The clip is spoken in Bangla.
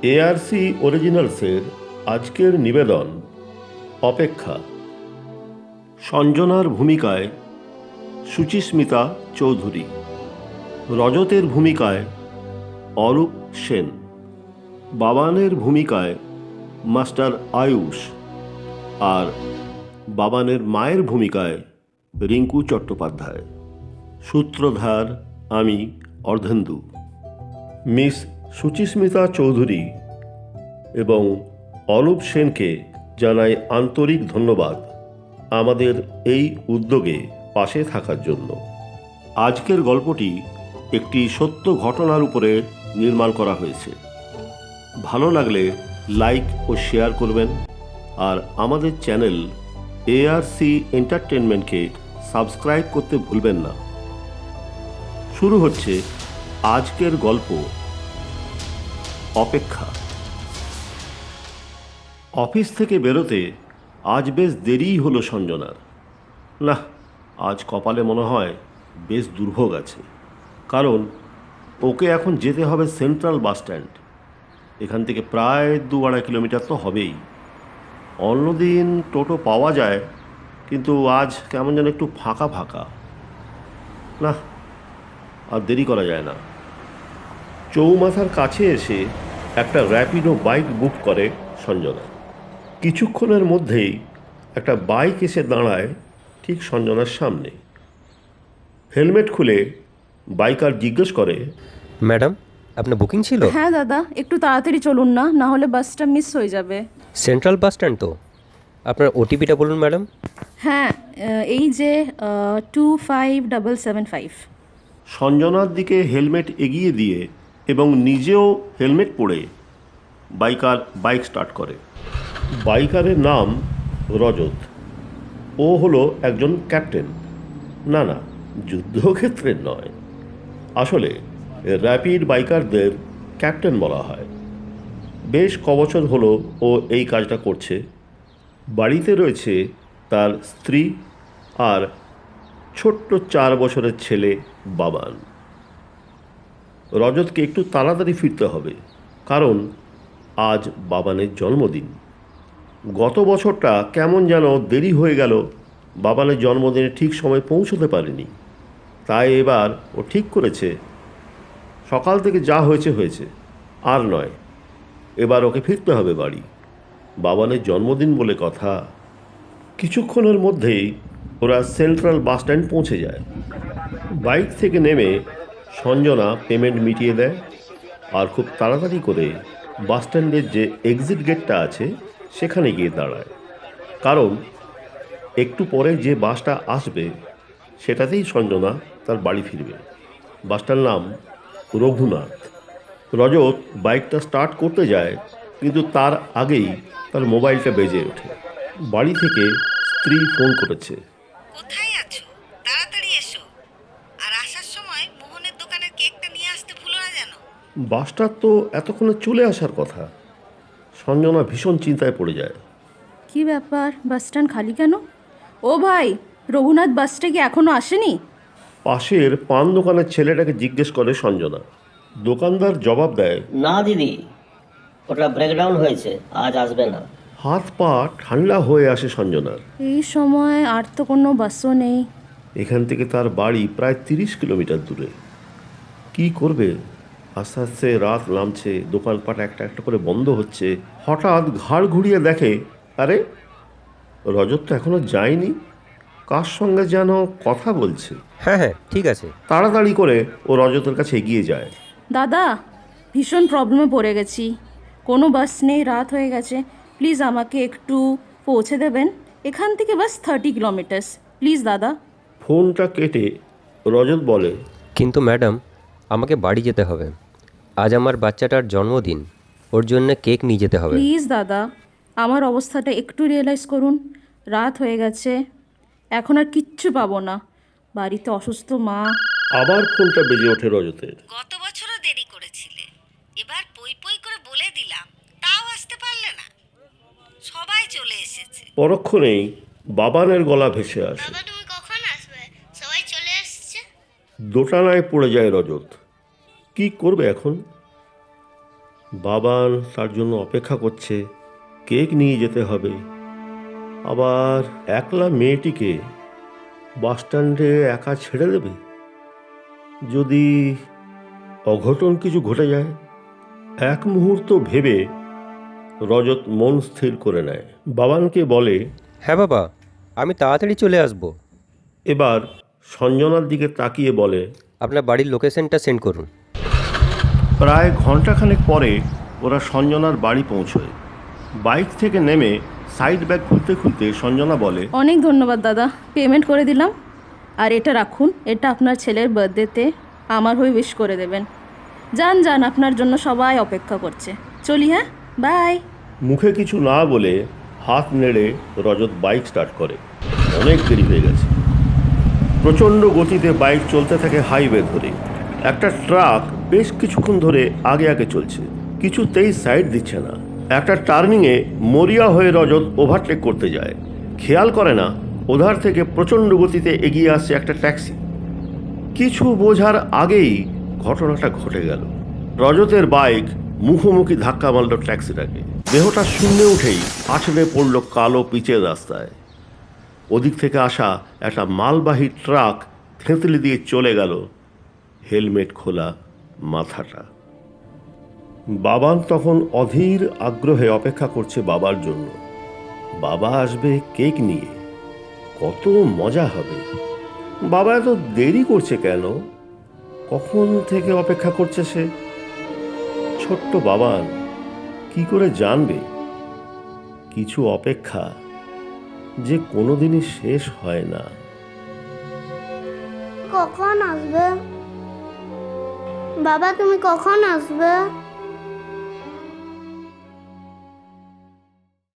এআরসি অরিজিনালসের আজকের নিবেদন অপেক্ষা। সঞ্জনার ভূমিকায় সুচিস্মিতা চৌধুরী, রজতের ভূমিকায় অরূপ সেন, বাবানের ভূমিকায় মাস্টার আয়ুষ, আর বাবানের মায়ের ভূমিকায় রিঙ্কু চট্টোপাধ্যায়। সূত্রধার আমি অর্ধেন্দু। মিস সুচিস্মিতা চৌধুরী এবং অরূপ সেনকে জানাই আন্তরিক ধন্যবাদ আমাদের এই উদ্যোগে পাশে থাকার জন্য। আজকের গল্পটি একটি সত্য ঘটনার উপরে নির্মাণ করা হয়েছে। ভালো লাগলে লাইক ও শেয়ার করবেন, আর আমাদের চ্যানেল এআরসি এন্টারটেনমেন্টকে সাবস্ক্রাইব করতে ভুলবেন না। শুরু হচ্ছে আজকের গল্প অপেক্ষা। অফিস থেকে বেরোতে আজ বেশ দেরিই হলো সঞ্জনার। না, আজ কপালে মনে হয় বেশ দুর্ভোগ আছে, কারণ ওকে এখন যেতে হবে সেন্ট্রাল বাস স্ট্যান্ড। এখান থেকে প্রায় 2-2.5 কিলোমিটার তো হবেই। অন্যদিন টোটো পাওয়া যায়, কিন্তু আজ কেমন যেন একটু ফাঁকা ফাঁকা। না, আর দেরি করা যায় না। চৌমাথার কাছে এসে একটা র্যাপিডো বাইক বুক করে সঞ্জনা। কিছুক্ষণের মধ্যেই একটা বাইক এসে দাঁড়ায় ঠিক সঞ্জনার সামনে। হেলমেট খুলে বাইকার জিজ্ঞেস করে, ম্যাডাম, আপনার বুকিং ছিল? হ্যাঁ দাদা, একটু তাড়াতাড়ি চলুন না, না হলে বাসটা মিস হয়ে যাবে। সেন্ট্রাল বাস স্ট্যান্ড তো? আপনার ওটিপিটা বলুন ম্যাডাম। হ্যাঁ, এই যে 25775। সঞ্জনার দিকে হেলমেট এগিয়ে দিয়ে এবং নিজেও হেলমেট পরে বাইকার বাইক স্টার্ট করে। বাইকারের নাম রজত। ও হলো একজন ক্যাপ্টেন। না না, যুদ্ধক্ষেত্রের নয়, আসলে র্যাপিড বাইকারদের ক্যাপ্টেন বলা হয়। বেশ কবছর হলো ও এই কাজটা করছে। বাড়িতে রয়েছে তার স্ত্রী আর ছোট্ট 4 বছরের ছেলে বাবান। রজতকে একটু তাড়াতাড়ি ফিরতে হবে, কারণ আজ বাবানের জন্মদিন। গত বছরটা কেমন যেন দেরি হয়ে গেল, বাবানের জন্মদিনে ঠিক সময় পৌঁছতে পারেনি। তাই এবার ও ঠিক করেছে সকাল থেকে যা হয়েছে হয়েছে, আর নয়, এবার ওকে ফিরতে হবে বাড়ি। বাবানের জন্মদিন বলে কথা। কিছুক্ষণের মধ্যেই ওরা সেন্ট্রাল বাস স্ট্যান্ড পৌঁছে যায়। বাইক থেকে নেমে সঞ্জনা পেমেন্ট মিটিয়ে দেয়, আর খুব তাড়াতাড়ি করে বাস স্ট্যান্ডের যে এক্সিট গেটটা আছে সেখানে গিয়ে দাঁড়ায়, কারণ একটু পরে যে বাসটা আসবে সেটাতেই সঞ্জনা তার বাড়ি ফিরবে। বাসটার নাম রঘুনাথ। রজত বাইকটা স্টার্ট করতে যায়, কিন্তু তার আগেই তার মোবাইলটা বেজে ওঠে। বাড়ি থেকে স্ত্রী ফোন করেছে। কোথায় আছো? তাড়াতাড়ি এসো, আর আসার সময় মোহনের দোকানের কেকটা নিয়ে আসতে ভুলো না যেন। বাসটার তো এতক্ষণে চলে আসার কথা। সঞ্জনা ভীষণ চিন্তায় পড়ে যায়। কি ব্যাপার, বাস স্ট্যান্ড খালি কেন? ও ভাই, রঘুনাথ বাসটা কি এখনো আসেনি? পাশের পান দোকানের ছেলেটাকে জিজ্ঞেস করে সঞ্জনা। দোকানদার জবাব দেয়, না দিদি, ওটা ব্রেকডাউন হয়েছে, আজ আসবে না। হাত পা ঠান্ডা হয়ে আসে সঞ্জনার। এই সময় আর তো কোনো বাসও নেই। এখান থেকে তার বাড়ি প্রায় 30 কিলোমিটার দূরে। কি করবে? আস্তে আস্তে রাত নামছে, দোকানপাট একটা একটা করে বন্ধ হচ্ছে। হঠাৎ ঘাড় ঘুরিয়ে দেখে, আরে রজত তো এখনো যায়নি। কার সঙ্গে যেন কথা বলছে। হ্যাঁ হ্যাঁ, ঠিক আছে। তাড়াতাড়ি করে ও রজতের কাছে এগিয়ে যায়। দাদা, ভীষণ প্রবলেমে পড়ে গেছি। কোনো বাস নেই, রাত হয়ে গেছে। প্লিজ আমাকে একটু পৌঁছে দেবেন। এখান থেকে বাস 30 কিলোমিটার্স। প্লিজ দাদা। ফোনটা কেটে রজত বলে, কিন্তু ম্যাডাম, আমাকে বাড়ি যেতে হবে। আজ আমার বাচ্চাটার জন্মদিন, ওর জন্য কেক নিয়ে যেতে হবে। প্লিজ দাদা, আমার অবস্থাটা একটু রিয়েলাইজ করুন। রাত হয়ে গেছে, এখন আর কিচ্ছু পাবো না। বাড়িতে অসুস্থ মা। আবার ফোনটা বেজে ওঠে রজতের। গত বছরও দেরি করেছিলে, এবার পই পই করে বলে দিলাম, তাও আসতে পারলে না। সবাই চলে এসেছে। পরক্ষণেই বাবানের গলা ভেসে আসে। বাবা, তুমি কখন আসবে? সবাই চলে এসেছে। দোটানায় পড়ে যায় রজত। কি করবে এখন? বাবান তার জন্য অপেক্ষা করছে, কেক নিয়ে যেতে হবে। আবার একলা মেয়েটিকে বাস স্ট্যান্ডে একা ছেড়ে দেবে? যদি অঘটন কিছু ঘটে যায়। এক মুহূর্ত ভেবে রজত মন স্থির করে নেয়। বাবানকে বলে, হ্যাঁ বাবা, আমি তাড়াতাড়ি চলে আসব। এবার সঞ্জনার দিকে তাকিয়ে বলে, আপনার বাড়ির লোকেশনটা সেন্ড করুন। প্রায় ঘন্টাখানেক পরে ওরা সঞ্জনার বাড়ি পৌঁছয়। বাইক থেকে নেমে সাইড ব্যাগ খুলতে খুলতে সঞ্জনা বলে, অনেক ধন্যবাদ দাদা, পেমেন্ট করে দিলাম। আর এটা রাখুন, এটা আপনার ছেলের বার্থডেতে আমার হয়ে উইশ করে দেবেন। যান যান, আপনার জন্য সবাই অপেক্ষা করছে। চলি, হ্যাঁ, বাই। মুখে কিছু না বলে হাত নেড়ে রজত বাইক স্টার্ট করে। অনেক দেরি হয়ে গেছে। প্রচণ্ড গতিতে বাইক চলতে থাকে হাইওয়ে ধরে। একটা ট্রাক বেশ কিছুক্ষণ ধরে আগে আগে চলছে, কিছুতেই সাইড দিচ্ছে না। একটা টার্নিংয়ে মরিয়া হয়ে রজত ওভারটেক করতে যায়, খেয়াল করে না ওধার থেকে প্রচণ্ড গতিতে এগিয়ে আসছে একটা ট্যাক্সি। কিছু বোঝার আগেই ঘটনাটা ঘটে গেল। রজতের বাইক মুখোমুখি ধাক্কা মারল ট্যাক্সিটাকে। দেহটা শূন্যে উঠেই আছড়ে পড়ল কালো পিচের রাস্তায়। ওদিক থেকে আসা একটা মালবাহী ট্রাক থেঁতলে দিয়ে চলে গেল, হেলমেট খোলা মাথাটা। বাবান তখন অধীর আগ্রহে অপেক্ষা করছে বাবার জন্য। বাবা আসবে কেক নিয়ে, কত মজা হবে। বাবা এত দেরি করছে কেন? কখন থেকে অপেক্ষা করছে সে? ছোট্ট বাবান কি করে জানবে কিছু অপেক্ষা যে কোনোদিনই শেষ হয় না। কখন আসবে? বাবা, তুমি কখন আসবে?